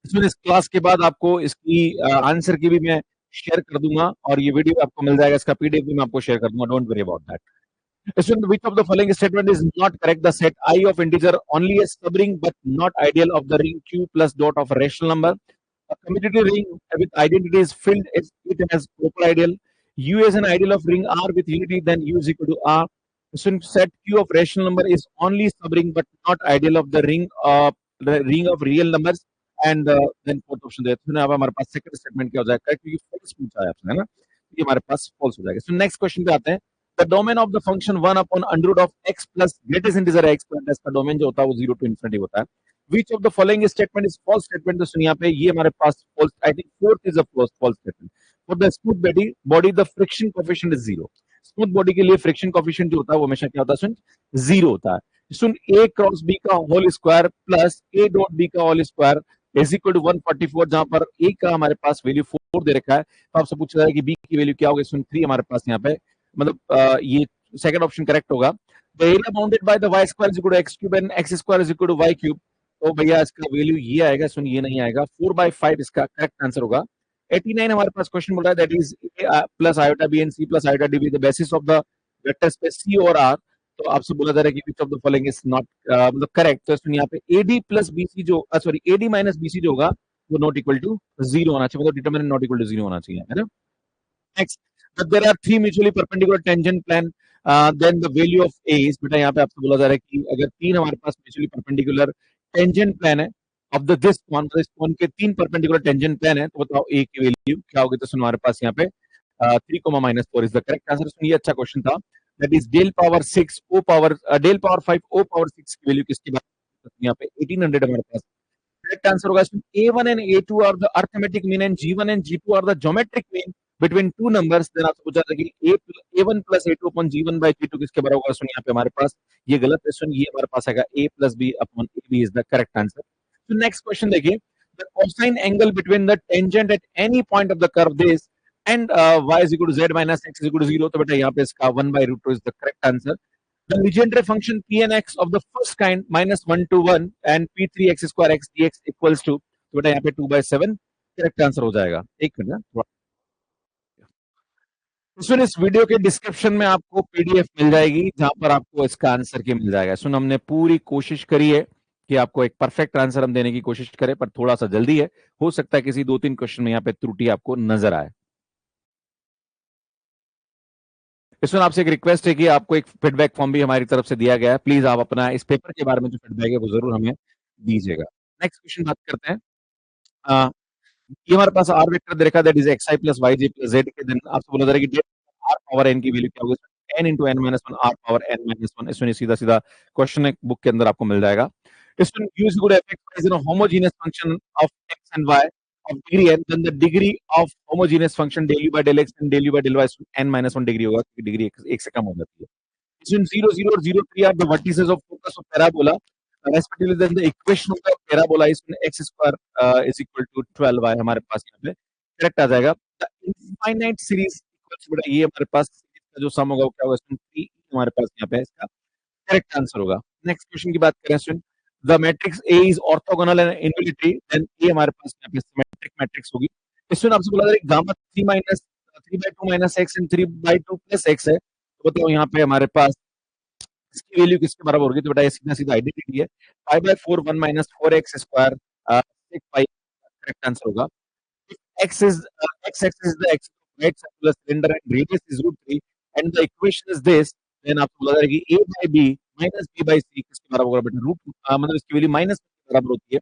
इसमें इस क्लास के बाद आपको इसकी आंसर की भी मैं शेयर कर दूंगा और ये वीडियो आपको मिल जाएगा, इसका पीडीएफ भी मैं आपको शेयर कर दूंगा. Don't worry about that. Which of the following statement is not correct? The set I of integer only a subring but not ideal of the ring Q plus dot of a rational number. A commutative ring with identity is filled as it has proper ideal. U is an ideal of ring R with unity, then U is equal to R. So set Q of rational number is only subring but not ideal of the ring of real numbers. And then fourth option दे. तो अब हमारे पास second statement क्या हो जाएगा? क्योंकि false पूछा है आपसे, है ना? ये हमारे पास फॉल्स हो जाएगा. सो नेक्स्ट क्वेश्चन पे आते हैं. The domain of the function 1 upon under root of x plus greatest integer x plus का डोमेन जो होता है वो 0 to infinity होता है. Which of the following statement is false statement? तो सुनिए यहाँ पे ये हमारे पास false. I think fourth is a false statement. For the smooth body the friction coefficient is 0. Smooth body के लिए friction coefficient जो होता है वो हमेशा क्या होता है? सुन 0 होता है. सुन a cross b का whole square plus a dot b का whole square is equal to 144, जहां पर a का हमारे पास वैल्यू 4 दे रखा है. तो आपसे पूछा जाए कि b की वैल्यू क्या होगी? सुन 3 हमारे पास यहाँ पे, मतलब ये सेकंड ऑप्शन करेक्ट होगा. The area bounded by the y square is equal to x cube and x square is equal to y cube. तो भैया इसका वैल्यू ये आएगा. सुन ये नहीं आएगा. 4/5 इसका करेक्ट आंसर होगा. 89 हमारे पास क्वेश्चन बोल रहा है that is a plus iota b and c plus iota d the basis of the vector space c और r. तो आपसे बोला जा रहा है कि विच of the following is not मतलब करेक्ट. तो इसमें यहाँ पे ad प्लस bc जो सॉरी ad माइनस bc जो होगा वो नॉट इक्वल टू 0 होना चाहिए, मतलब डिटरमिनेंट नॉट इक्वल टू 0 होना चाहिए, है ना? Next, but there are three mutually perpendicular tangent plane, then the value of a is, बेटा यहाँ पे आपसे बोला जा रहा है कि अगर तीन हमारे पास mutually perpendicular tangent plane है of the this one, तो इस one के तीन perpendicular tangent plane है, तो बताओ a की वैल्यू क्या होगी? तो सुनो हमारे पास यहाँ पे 3, -4 is the correct answer. सुनिए अच्छा क्वेश्चन था. that is del power 6 o power del power 5 o power 6 की वैल्यू किसकी बात? यहाँ पे 1800 हमारे पास करेक्ट आंसर होगा. a1 and a2 are the arithmetic mean and g1 and g2 are the geometric mean between two numbers. then आपसे पूछा था कि a1 plus a2 upon g1 by g2 किसके बराबर होगा? सुन यहाँ पे हमारे पास ये गलत है. सुन ये हमारे पास आएगा a plus b upon ab is the correct answer. So next question देखिए. the cosine angle between the tangent at any point of the curve this and y is equal to z minus x is equal to 0. तो बेटा यहाँ पे इसका 1/√2 is the correct answer. The legendary function Pn(x) of the first kind -1 to 1 and P3x square x dx equals to, तो बेटा यहाँ पे 2/7 correct answer हो जाएगा. एक मिनट ना, सुन इस वीडियो के डिस्क्रिप्शन में आपको पीडीएफ मिल जाएगी जहां पर आपको इसका आंसर की मिल जाएगा. सुन हमने पूरी कोशिश करी है कि आपको एक परफेक्ट आंसर हम देने की कोशिश करें, पर थोड़ा सा जल्दी है. हो सकता है किसी 2-3 क्वेश्चन में यहाँ पे त्रुटि आपको नजर आए. इसमें आपसे एक रिक्वेस्ट है कि आपको एक फीडबैक फॉर्म भी हमारी तरफ से दिया गया है. प्लीज आप अपना इस पेपर के बारे में जो फीडबैक है वो जरूर हमें दीजिएगा. नेक्स्ट क्वेश्चन बात करते हैं. ये हमारे पास आर वेक्टर दे रखा है that is xi plus yj plus z के. दिन आपसे बोला जा रहा है कि r पावर n की वैल्यू क्या होगी? n into n minus 1 r power n minus 1. इसमें सीधा सीधा क्वेश्चन एक बुक के अंदर आपको मिल जाएगा. इसमें use good fx is a homogeneous function of x and y of degree n, then the degree of homogeneous function del u by del x and del u by del y n minus 1 degree होगा, क्योंकि degree एक से कम हो जाती है. 0, 0 और 0, 3 are the vertices of focus of parabola. Respectively, then the equation of the parabola is x square is equal to 12y हमारे पास यहाँ पे करेक्ट आ जाएगा. The infinite series equals बेटा ये हमारे पास series का जो सम होगा वो क्या होगा इसमें 3 हमारे पास यहाँ पे इसका करेक्ट आंसर होगा. नेक्स्ट क्वेश्चन की बात करें student, the matrix A is orthogonal and infinity, then A हमारे पास यहाँ पे सिमेट्रिक मैट्रिक्स होगी. इसमें आपसे बोला था gamma 3 minus 3/2 minus x and 3/2 plus x है, तो बताओ यहाँ पे हमारे पास इसकी वैल्यू किसके बराबर होगी, तो बेटा ये सीधा सीधा आइडेंटिटी है. 5/4 1 minus 4x square 6 correct answer होगा. X is x-axis is the axis of right circular cylinder and radius is √3 and the equation is this, then आपको बोला जाएगा कि a by b minus b by c किसके बराबर होगा बेटा root, मतलब इसकी वैल्यू माइनस के बराबर होती है.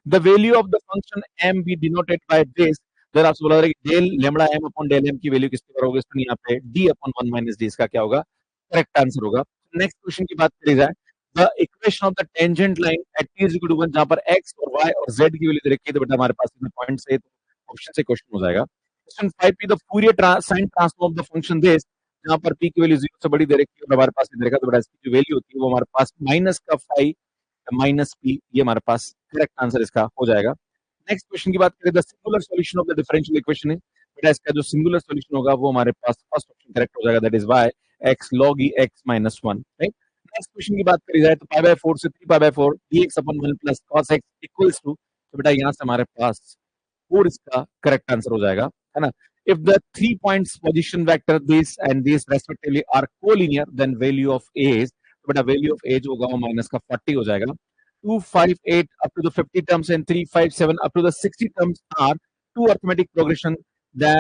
The value of the function m be denoted by this, then आपसे बोला जाएगा कि del lambda m upon del m की वैल्यू किसके बराबर होगी, इसमें यहाँ पे d अपॉन 1 माइनस d इसका क्या होगा करेक्ट आंसर होगा. नेक्स्ट क्वेश्चन की बात करी जाए, the equation of the tangent line at t is equal to 1 जहां पर x और y और z की वैल्यू दे रखी है, तो बेटा हमारे पास इसमें पॉइंट से ऑप्शन से क्वेश्चन हो जाएगा. Question 5 the Fourier sign transform of the function this, जहां पर p की वैल्यू 0 से बड़ी दे रखी है और हमारे पास दे रखा, तो बेटा इसकी जो वैल्यू होती है वो हमारे पास माइनस का फाइव माइनस p, ये हमारे पास करेक्ट आंसर इसका हो जाएगा. नेक्स्ट क्वेश्चन की बात करें, the singular solution of the differential equation है, बेटा इसका जो सिंगुलर सॉल्यूशन होगा वो हमारे पास फर्स्ट ऑप्शन करेक्ट हो जाएगा, that is y x log e x minus 1, right. Next question की बात करी जाए तो π/4 से 3π/4 dx upon 1 plus cos x equals to, तो बेटा यहाँ से हमारे पास 4 इसका करेक्ट आंसर हो जाएगा, है ना. If the 3 points position vector this and this respectively are collinear, then value of a is, तो बेटा वैल्यू ऑफ a जो होगा वो माइनस का 40 हो जाएगा. 258 up to the 50 terms and 357 up to the 60 terms are two arithmetic progression. The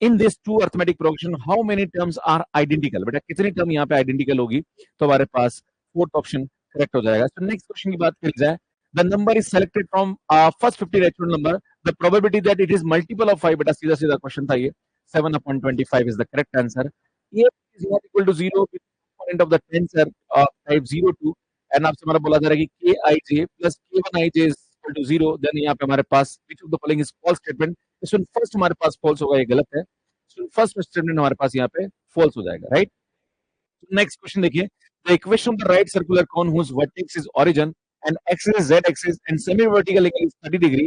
in this two arithmetic progression, how many terms are identical? बेटा कितनी टर्म यहाँ पे आइडेंटिकल होगी, तो हमारे पास फोर्थ ऑप्शन करेक्ट हो जाएगा. तो नेक्स्ट क्वेश्चन की बात करी जाए, the number is selected from first 50 rational number, the probability that it is multiple of 5, बेटा सीधा सीधा क्वेश्चन था ये, 7/25 is the correct answer. A is not equal to 0 with component of the tensor type 0 to, and आपसे हमारा बोला जा रहा है कि kij plus k1ij is equal to 0, then यहाँ पे हमारे पास which of the following is false statement, इसमें फर्स्ट हमारे पास फॉल्स होगा, ये गलत है. फर्स्ट स्टेटमेंट हमारे पास यहाँ पे फॉल्स हो जाएगा, राइट. नेक्स्ट क्वेश्चन देखिए, the equation of the right circular cone whose vertex is origin and axis is z axis and semi vertical angle is 30 degree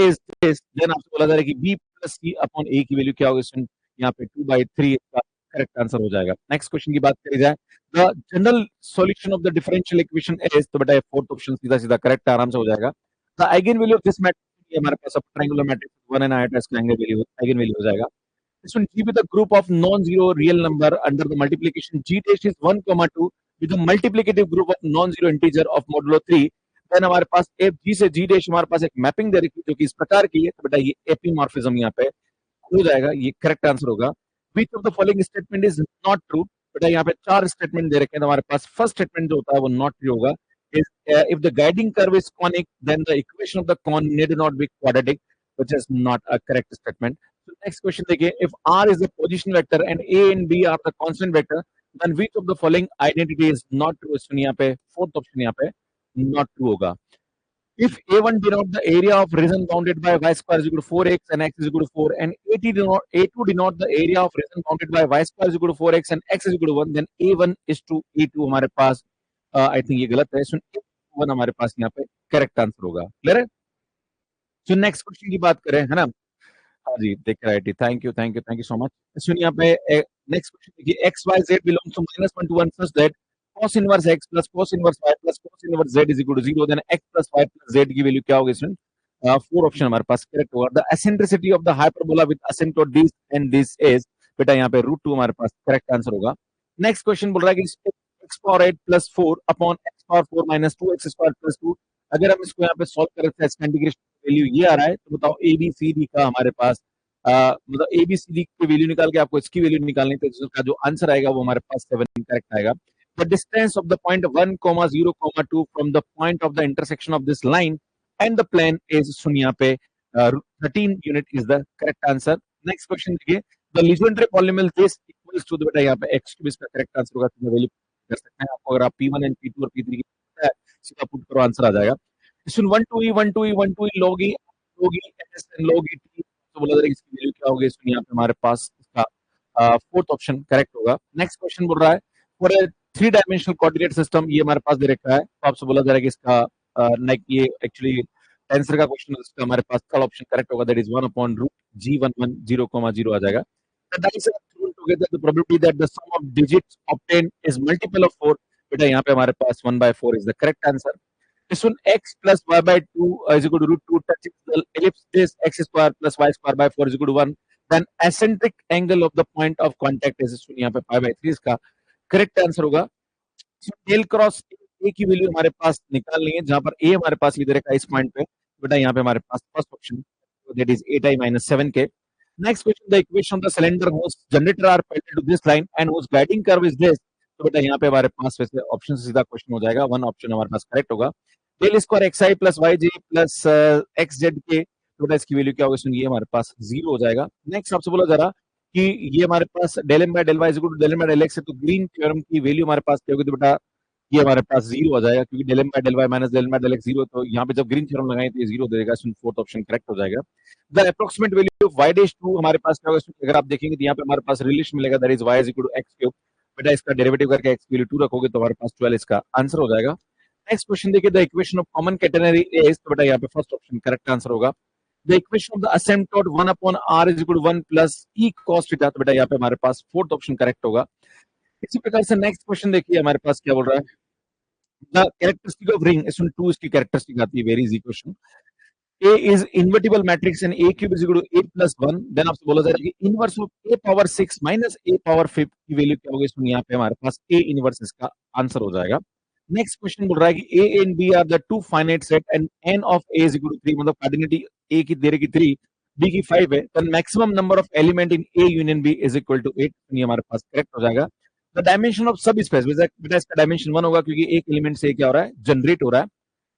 is this, then आपसे बोला जा रहा है कि b plus c upon a की value क्या होगी, इसमें यहाँ पे 2/3 इसका करेक्ट आंसर हो जाएगा. नेक्स्ट क्वेश्चन की बात करी जाए, the general solution of the differential equation is, तो बेटा फोर्थ ऑप्शन सीधा सीधा करेक्ट आराम से हो जाएगा. The eigen value of this matrix, हमारे पास ट्रायंगुलर मैट्रिक्स 1 एंड आया था, इसका आइगन वैल्यू हो जाएगा. This one g with a group of non-zero real number under the multiplication g dash is 1, 2 with a multiplicative group of non-zero integer of modulo 3, then हमारे पास f g से g dash हमारे पास एक mapping दे रखी है जो कि इस प्रकार की है, तो बेटा ये एपिमॉर्फिज्म यहाँ पे हो जाएगा, ये करेक्ट आंसर होगा. Which of the following statement is not true, बेटा यहाँ पे चार स्टेटमेंट दे रखे हैं, हमारे पास फर्स्ट स्टेटमेंट जो होता है वो नॉट ट्रू होगा. If the guiding curve is conic, then the equation of the cone need not be quadratic, which is not a correct statement. So next question देखिए, if R is a position vector and A and B are the constant vector, then which of the following identity is not true? इसमें यहाँ पे fourth option यहाँ पे not true होगा. If A1 denote the area of region bounded by y square is equal to 4x and x is equal to 4, and A2 denote the area of region bounded by y square is equal to 4x and x is equal to 1, then A1 is to A2 हमारे पास I think ये गलत है, इसमें A1 हमारे पास यहाँ पे correct answer होगा. क्लियर है. सो नेक्स्ट क्वेश्चन की बात करें, है ना. हाँ जी, देख रहा है, थैंक यू सो मच. सुनिए यहाँ पे नेक्स्ट क्वेश्चन देखिए, X Y Z belongs to -1 to 1 such that cos inverse x plus cos inverse y plus cos inverse z is equal to 0, then x plus y plus z की value क्या होगी इसमें, four option हमारे पास correct होगा. The eccentricity of the hyperbola with asymptote this and this is, बेटा यहाँ पे √2 हमारे पास करेक्ट आंसर होगा. नेक्स्ट क्वेश्चन बोल रहा है कि x power 8 plus 4 upon x power 4 minus 2x square plus 2, अगर हम इसको यहाँ पे सॉल्व करें तो इसका इंटीग्रेशन वैल्यू ये आ रहा है, तो बताओ ए बी सी डी का हमारे पास मतलब ए बी सी डी की वैल्यू निकाल के आपको इसकी वैल्यू निकालनी, तो इसका जो आंसर आएगा वो हमारे पास 7 करेक्ट आएगा. The distance of the point 1,0,2 from the point of the intersection of this line and the plane is, सुन यहाँ पे 13 unit is the correct answer. Next question देखिए, the legendary polynomial this equals to, बेटा यहाँ पे x cube इसका correct answer होगा, तो वैल्यू कर सकते हैं आपको, अगर आप P1 एंड P2 और P3 की सीधा पुट करो आंसर आ जाएगा. इसमें 1 2 e 1 2 e 1 2 e log e s and log e t, तो बोला जाएगा इसकी वैल्यू क्या होगी, इसमें यहाँ पे हमारे पास इसका फोर्थ ऑप्शन करेक्ट होगा. नेक्स्ट क्वेश्चन बोल रहा है, for a 3 dimensional coordinate system ये हमारे पास दे रखा है, तो आपसे बोला जा रहा है कि इसका लाइक ये एक्चुअली टेंसर का क्वेश्चन है, इसका हमारे पास थर्ड ऑप्शन करेक्ट होगा, दैट इज 1/√G11 0,0 आ जाएगा. The dice are thrown together, the probability that the sum of digits obtained is multiple of 4. बेटा यहाँ पे हमारे पास 1/4 is the correct answer. This one x plus y by 2 is equal to √2 touches the ellipse this x square plus y square by 4 is equal to 1. Then eccentric angle of the point of contact is यहाँ पे pi by 3 इसका correct answer होगा. Del cross ए की value हमारे पास निकालनी है, जहां पर ए हमारे पास इधर है इस पॉइंट पे, बेटा यहाँ पे हमारे पास first option that is 8i minus 7k. Next question, the equation of the cylinder whose generator are parallel to this line and whose guiding curve is this. तो बेटा यहाँ पे हमारे पास वैसे ऑप्शन से सीधा क्वेश्चन हो जाएगा, वन ऑप्शन हमारे पास करेक्ट होगा. डेल स्क्वायर एक्स आई प्लस वाई जे प्लस एक्स जेड के, तो बेटा इसकी वैल्यू क्या होगी, ये हमारे पास 0 हो जाएगा. नेक्स्ट आपसे बोला जा रहा कि ये हमारे पास del M by del Y is equal to del M by del X है, तो ग्रीन थ्योरम की वैल्यू हमारे पास क्या होगी, तो बेटा ये हमारे पास 0 आ जाएगा, क्योंकि del M by del Y minus del M by del X 0, तो यहाँ पे जब ग्रीन थ्योरम लगाएं तो ये 0 देगा, इसमें फोर्थ ऑप्शन करेक्ट हो जाएगा. The approximate value of Y dash 2 हमारे पास क्या होगा, अगर आप देखेंगे तो यहाँ पे हमारे पास रिलेशन मिलेगा, that is Y is equal to X cube. बेटा इसका डेरिवेटिव करके एक्स की वैल्यू 2 रखोगे तो हमारे पास 12 इसका आंसर हो जाएगा. नेक्स्ट क्वेश्चन देखिए, the equation of common catenary is, तो बेटा यहाँ पे फर्स्ट ऑप्शन करेक्ट आंसर होगा. The equation of the asymptote 1/r is equal to 1 plus e cos theta, तो बेटा यहाँ पे हमारे पास फोर्थ ऑप्शन करेक्ट होगा. इसी प्रकार से नेक्स्ट क्वेश्चन देखिए हमारे पास क्या बोल रहा है, the characteristic of ring, इसमें 2 इसकी कैरेक्टरिस्टिक आती है, very easy question. A is invertible matrix and A cube is equal to A plus 1. Then आपसे बोला जा रहा है कि inverse of A power 6 minus A power 5 की वैल्यू क्या होगी, इसमें यहाँ पे हमारे पास A इनवर्स इसका आंसर हो जाएगा. नेक्स्ट क्वेश्चन बोल रहा है कि A and B are the two finite set and n of A is equal to 3, मतलब कोऑर्डिनेट A की दे रही 3, B की 5 है, then maximum number of element in A union B is equal to 8. ये हमारे पास करेक्ट हो जाएगा. द डायमेंशन ऑफ सब स्पेस, बेटा इसका डायमेंशन 1 होगा, क्योंकि एक एलिमेंट से क्या हो रहा है, जनरेट हो रहा है.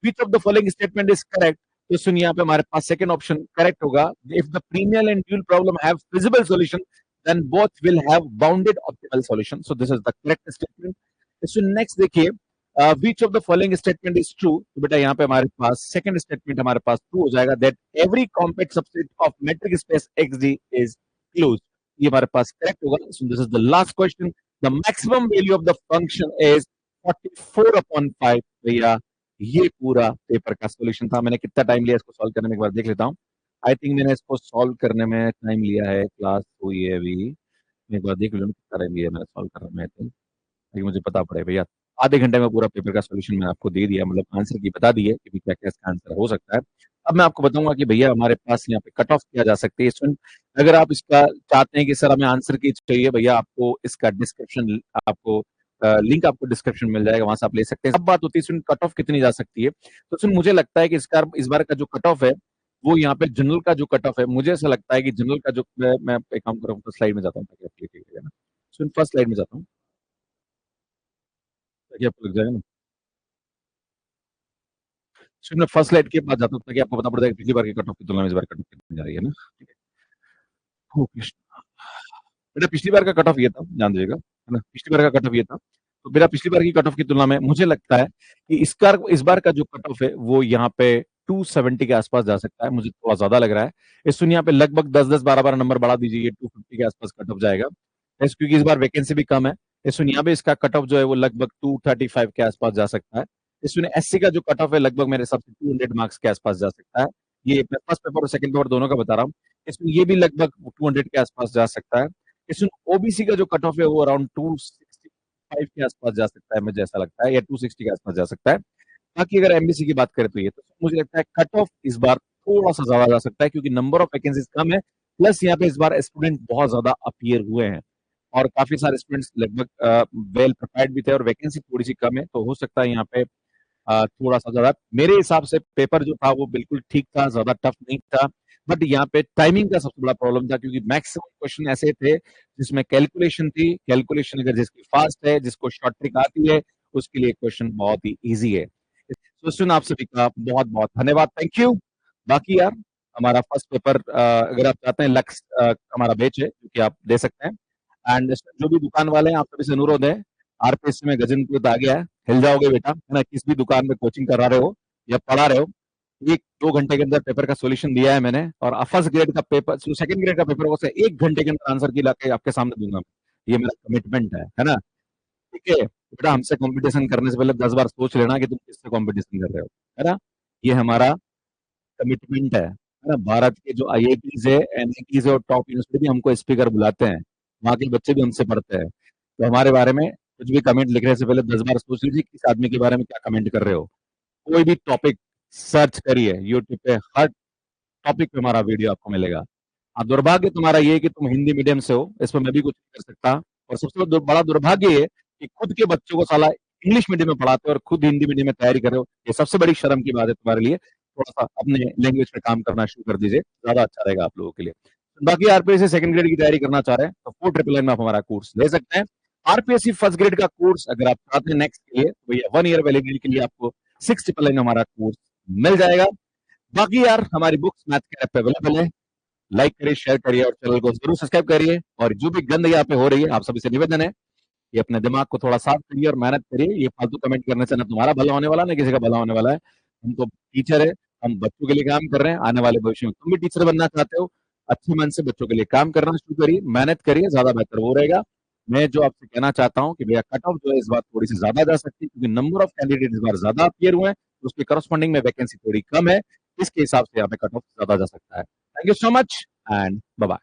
Which of the following statement is correct, तो सुनिए यहाँ पे हमारे पास सेकंड ऑप्शन करेक्ट होगा. If the primal and dual problem have feasible solution then both will have bounded optimal solution, so this is the correct statement. So next देखिए, which of the following statement is true, तो बेटा यहाँ पे हमारे पास second statement हमारे पास true हो जाएगा, that every compact subset of metric space X D is closed. ये हमारे पास करेक्ट होगा. So this is the last question. The maximum value of the function is 44/5. भैया ये पूरा पेपर का सॉल्यूशन था. मैंने कितना टाइम लिया इसको सॉल्व करने में, एक बार देख लेता हूँ. आई थिंक मैंने इसको सॉल्व करने में टाइम लिया है, क्लास हुई है अभी, एक बार देख लूँ कितना टाइम लिया मैंने सॉल्व करने में. ताकि मुझे पता पड़े भैया. आधे घंटे में पूरा पेपर का सॉल्यूशन मैंने आपको दे दिया, मतलब आंसर की बता दी है कि क्या क्या इसका आंसर हो सकता है. अब मैं आपको बताऊंगा कि भैया हमारे पास यहाँ पे कट ऑफ किया जा सकती है. इसमें अगर आप इसका चाहते हैं कि सर हमें आंसर की चाहिए, भैया आपको इसका डिस्क्रिप्शन, आपको लिंक आपको डिस्क्रिप्शन मिल जाएगा, वहां से आप ले सकते हैं. सब बात होती है इसमें कट ऑफ कितनी जा सकती है. तो इसमें मुझे लगता है कि इस बार का जो कट ऑफ है वो यहाँ पे जनरल का जो कट ऑफ है, मुझे ऐसा लगता है कि जनरल का जो, मैं एक काम कर रहा हूँ, स्लाइड में जाता हूँ ताकि आपको क्लियर है ना. फर्स्ट स्लाइड में जाता हूँ ताकि आपको लग जाएगा ना. मैं फर्स्ट स्लाइड के पास जाता हूँ ताकि आपको पता पड़ जाएगा पिछली बार की कट ऑफ की तुलना में इस बार कट ऑफ कितनी जा रही है ना. ठीक है. ओके. बेटा पिछली बार का कट ऑफ ये था, ध्यान दीजिएगा, है ना. पिछली बार का कट ऑफ ये था, तो मेरा पिछली बार की कट ऑफ की तुलना में मुझे लगता है कि इस बार का जो कट ऑफ है वो यहाँ पे 270 के आसपास जा सकता है. मुझे थोड़ा ज्यादा लग रहा है. इस सुन यहाँ पे लगभग 10-10, 12-12 नंबर बढ़ा दीजिए, 250 के आसपास कट ऑफ जाएगा. क्योंकि इस बार वैकेंसी भी कम है. इस सुन यहाँ पे इसका कट ऑफ जो है वो लगभग 235 के आसपास जा सकता है. इसमें एससी का जो कट ऑफ है लगभग मेरे हिसाब से 200 मार्क्स के आसपास जा सकता है. ये फर्स्ट पेपर और सेकंड पेपर दोनों का बता रहा हूँ. इसमें ये भी लगभग 200 के आसपास जा सकता है. इसमें ओबीसी का जो कट ऑफ है वो अराउंड 265 के आसपास जा सकता है, मुझे ऐसा लगता है, या 260 के आसपास जा सकता है. बाकी अगर एमबीसी की बात करें तो ये, तो मुझे लगता है कट ऑफ इस बार थोड़ा सा ज्यादा जा सकता है, क्योंकि नंबर ऑफ वैकेंसीज कम है, प्लस यहाँ पे इस बार स्टूडेंट बहुत ज्यादा अपीयर हुए हैं और काफी सारे स्टूडेंट्स लगभग वेल प्रिपेयर्ड भी थे और वैकेंसी थोड़ी सी कम है, तो हो सकता है यहाँ पे थोड़ा सा ज्यादा. मेरे हिसाब से पेपर जो था वो बिल्कुल ठीक था, ज्यादा टफ नहीं था. बट यहाँ पे टाइमिंग का सबसे बड़ा प्रॉब्लम था, क्योंकि मैक्सिमम क्वेश्चन ऐसे थे जिसमें कैलकुलेशन थी. कैलकुलेशन अगर जिसकी फास्ट है, जिसको शॉर्ट ट्रिक आती है, उसके लिए क्वेश्चन बहुत ही इजी है. क्वेश्चन आप सभी का बहुत बहुत धन्यवाद, थैंक यू. बाकी यार हमारा फर्स्ट पेपर अगर आप चाहते हैं, लक्स हमारा बेच है जो कि आप दे सकते हैं. एंड जो भी दुकान वाले हैं आप सभी से अनुरोध है, आरपीएस में गजन आ गया है, हिल जाओगे बेटा, है ना. किस भी दुकान में कोचिंग करा रहे हो या पढ़ा रहे हो, 1-2 घंटे के अंदर पेपर का सॉल्यूशन दिया है मैंने, और फर्स्ट ग्रेड का पेपर, सेकंड ग्रेड का पेपर होगा 1 घंटे के अंदर आंसर की लाके आपके सामने दूंगा. ये मेरा कमिटमेंट है ना. ठीक है बेटा, हमसे कंपटीशन करने से पहले 10 बार सोच लेना कि तुम किससे कंपटीशन कर रहे हो, है ना। ये हमारा कमिटमेंट है ना। भारत के जो आईआईटीज है, एनआईटीज है और टॉप यूनिवर्सिटी भी हमको स्पीकर बुलाते हैं, वहाँ के बच्चे भी हमसे पढ़ते हैं। तो हमारे बारे में कुछ भी कमेंट लिखने से पहले 10 बार सोच लीजिए किस आदमी के बारे में क्या कमेंट कर रहे हो। कोई भी टॉपिक सर्च करिए यूट्यूब पे, हर टॉपिक पे हमारा वीडियो आपको मिलेगा। हाँ, दुर्भाग्य तुम्हारा ये है कि तुम हिंदी मीडियम से हो, इस पर मैं भी कुछ नहीं कर सकता। और सबसे बड़ा दुर्भाग्य ये कि खुद के बच्चों को साला इंग्लिश मीडियम में पढ़ाते हो और खुद हिंदी मीडियम में तैयारी कर रहे हो। ये सबसे बड़ी शर्म की बात है तुम्हारे लिए। थोड़ा सा अपने लैंग्वेज पे काम करना शुरू कर दीजिए, ज्यादा अच्छा रहेगा आप लोगों के लिए। बाकी आरपीएससी सेकंड ग्रेड की तैयारी करना चाह रहे हैं तो 4999 में आप हमारा कोर्स ले सकते हैं। आरपीएससी फर्स्ट ग्रेड का कोर्स अगर आप चाहते हैं नेक्स्ट के लिए, तो ये 1 ईयर वैलिडिटी के लिए आपको 699 में हमारा कोर्स मिल जाएगा। बाकी यार हमारी बुक्स मैथ के ऐप पे अवेलेबल है। लाइक करिए, शेयर करिए और चैनल को जरूर सब्सक्राइब करिए। और जो भी गंद यहाँ पे हो रही है, आप सभी से निवेदन है कि अपने दिमाग को थोड़ा साफ करिए और मेहनत करिए। ये फालतू कमेंट करने से ना तुम्हारा भला होने वाला, ना किसी का भला होने वाला है। हम तो टीचर है, हम बच्चों के लिए काम कर रहे हैं। आने वाले भविष्य में तुम भी टीचर बनना चाहते हो, अच्छे मन से बच्चों के लिए काम करना शुरू करिए, मेहनत करिए, ज्यादा बेहतर वो रहेगा। मैं जो आपसे कहना चाहता हूँ कि भैया कट ऑफ जो है इस बार थोड़ी सी ज्यादा जा सकती है, क्योंकि नंबर ऑफ कैंडिडेट इस बार ज्यादा अपियर हुए हैं, तो उसके करस्पॉन्डिंग में वैकेंसी थोड़ी कम है। इसके हिसाब से यहाँ पे कट ऑफ ज्यादा जा सकता है। Thank you so much and bye bye.